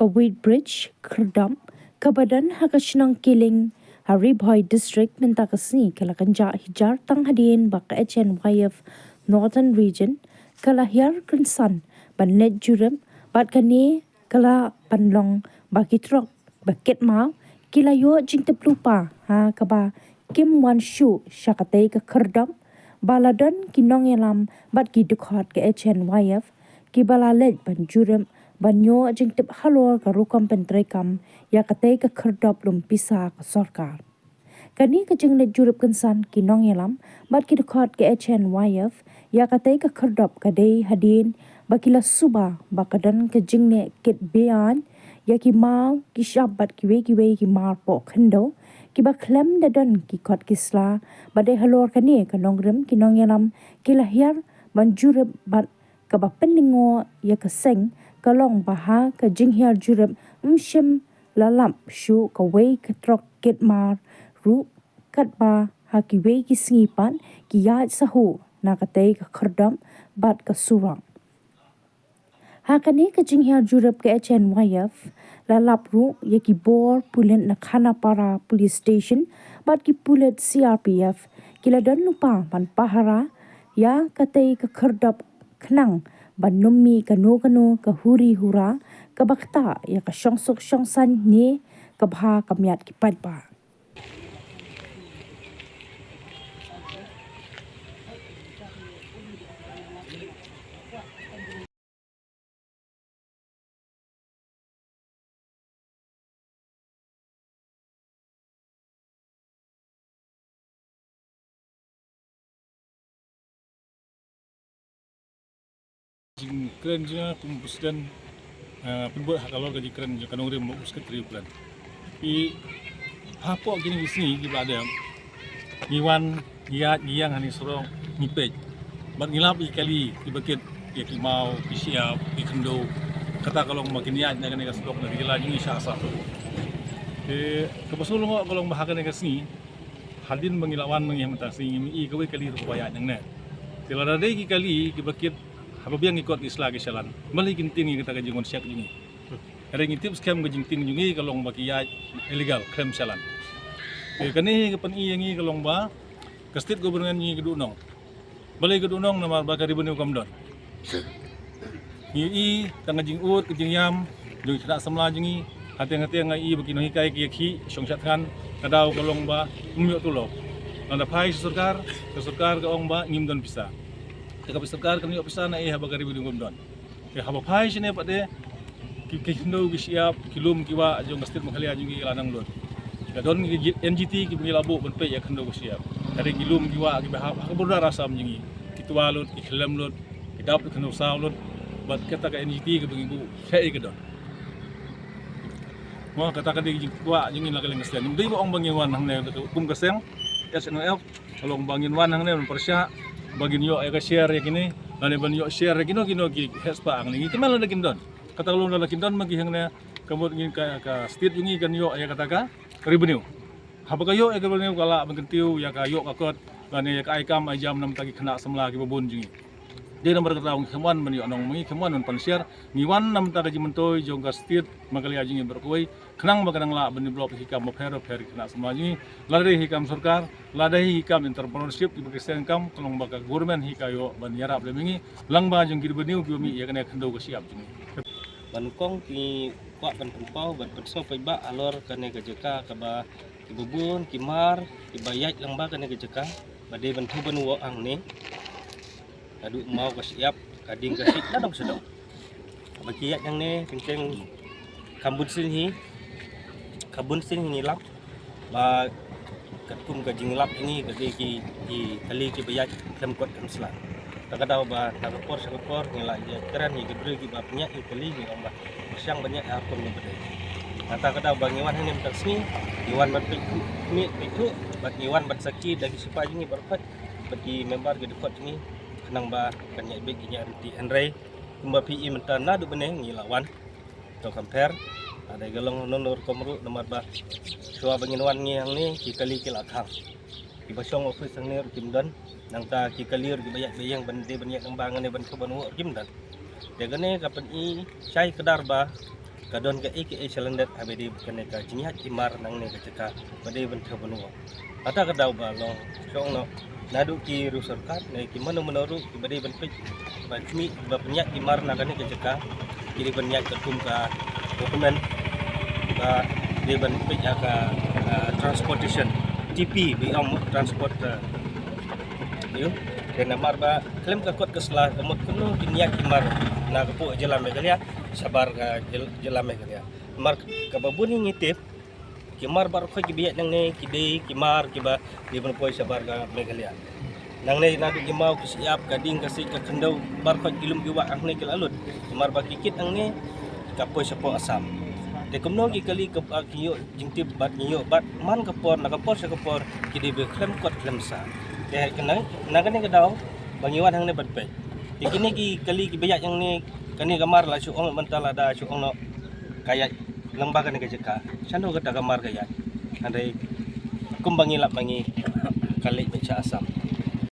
ka Wadebridge, Kerdam, kabadan hakashnang kiling Haribhoi District minta kasni kala kanja hijar tang hadin baka HNYF Northern Region kala hiar kunsan ban net jurem bat kani kala panlong baki trok baket mau kila yo jing teplupa ha kaba Kim Wan Shu syakate ke Kerdam baladan kinong yalam bat ki dukhot ke HNYF ki balalet ban jurem banyo jing tip halor ka rukam pentrekam ya kate ka Kerdop lum pisa ka sarkar kani ka jing net jurup kensan kinong yalam bat ki dukhot ke HNYF ya kate ka Kerdop ka dei hadin bakila suba bakadan ka jing ne kit bean ya ki mau ki shabat ki we ki mar po khendo ki ba klem dadan ki khot kisla badai halor kani ka nongrem kinong yalam ki lahiar banjurup bat ka ba peningo ya ka seng kalong baha ka jinghiar jurem shim lalam shu ka wei ka trok kit mar ru kat ba ha ki wei ki singipan ki ya sahu na ka tei ka Kerdam bat ka surang ha kani ka jinghiar jurep ka HNYF lalap ru ya ki bor pulen na khana para police station bat ki pulet CRPF kila dan lupa pan pahara ya ka tei ka Kerdap khnang banumi kanu ka huri hura ka bakta ya ka syongsok syongsan ni ka bha kamiat ki padba keren je kumpuskan pembuat hak kalau gaji keren je kanong rem uskat tribulan i hapo gini sini di ada ngiwan giang hani sorong nipej bat ngilap kali di bakit ya ki mau ki siap ki kendo kata kalau makin niat nak kena kasok nak gila jingi syasa kepasul ngo kalau bahakan ke sini hadin mengilawan mengihamta sini i gawe kali rupaya yang ne tilada dei ki kali ki bakit habang ikut isla ke jalan malikin tingi kita kajingon siak jingi ada ngitip scam kajing ting jingi kalau baki ya illegal krem jalan kani kapan i yangi kalau ba kastit gubernur ni gedunong balai gedunong nama bakari benu kamdon i tang kajing ut kajing yam jung tidak semla jingi hati-hati ngai i baki nohi kai ki songsat kan kadau kalau ba umyo tulok anda pai surkar ke ong ba ngimdon bisa Jika besar kan yuk pesana habagari bidung gomdon. Haba pai sini pak de kindo siap kilum kiwa jong kastit mengalia jong lanang lon. Don NGT ki labu benpe ya kendo siap. Dari kilum kiwa ki haboda rasa menjingi. Kitwa lon ikhlem lon kidap kendo saw lon bat kata ka NGT ki bengibu saya ke don. Mo kata ka di kiwa jong ila kaleng kastit. Ndi mo ong bangiwan hang ne kum kaseng SNF kalau bangiwan hang ne persya bagin yo ka share kini lani ban yo share kino ki hespa ang lingi kemal na kindon kata lu na kindon magi hangna kamot ngin ka state yungi kan yo ya kata ka revenue haba ka yo ka revenue kala magentiu ya ka yo ka kot lani ya ka aikam ajam nam tagi kena semla ki babon jungi dia nomor kata ong keman man yo anong mangi keman on pan share ngiwan nam ta gaji mentoy jong ka state magali ajingi berkoi kenang magadang la bani blok hikam mopero peri kena semla jungi lade hikam sarkar ladai hikam entrepreneurship ibu kristen kam kalong baka government hikayo ban yarap lemingi langba jong gir beniu biomi ya kena kendo ko siap jini bankong ki kwa ban pau ban perso pai ba alor kane gejeka kaba ki bubun ki mar ki bayat langba kane gejeka bade ban thu ban wo ang ni adu mau ka siap kading ka sit dadong sedong baki yak yang ne kenceng kabun sin hi lap ba katum ka jinglap ini gede ki kali ki bayat kem kot kem selang takadaw ba nakapor ngila ya keren ni gebre ki ba pnya kali ni amba siang banyak akum ni bede kata kadaw ba ngiwan hanim taksni ngiwan bat mi itu bat ngiwan bat saki dagi sipa jingi berfat bagi member ge dekot ni kenang ba kanya be ki nya riti andre kumba pi mentana du bene ngilawan to compare ada galong nonor komru nomor ba suwa banginwan ngiang ni kikali kilakang ibasong office ang ner kimdan nang ta kikalir gibayat bayang bande banyak ng bangan ban ko banu kimdan de gane kapan i chai kedar ba kadon ka AKA Salandet abedi kene ka jingat imar nang ne ka ceka bade ban thabuno ata ka daw ba long song no nadu ki ru sarkar ne ki mano manoru ki bade ban pik ba mi ba penyak imar nang kane ka ceka kiri ban nyak ka kum ka dokumen ba de ban pik ka transportation TP bi om transport yo dan amar ba klaim ka kot keslah kamot kuno kinyak imar na kapo jela megalia sabar ka jela megalia mar ka babuni ngitip kimar bar khoi ki biyak nang ne ki de kimar ki ba di ban poi sabar ka megalia nang ne na di mau ki siap ka ding ka si ka kendau bar khoi kilum giwa ang ne kilalut kimar ba kikit ang ne ka poi sapo asam de kumno ki kali ka kiyo jingtip bat niyo bat man kapor na kapor sa kapor ki de be klem kot klem sa de kenang nagane ka daw bangiwan hang ne bat pe kini ki kali ki bayak yang ni kani gamar la suong mentala da suong no kayak lembaga ni kajeka sano kata gamar kayak andai kumbangi lap bangi kali mecha asam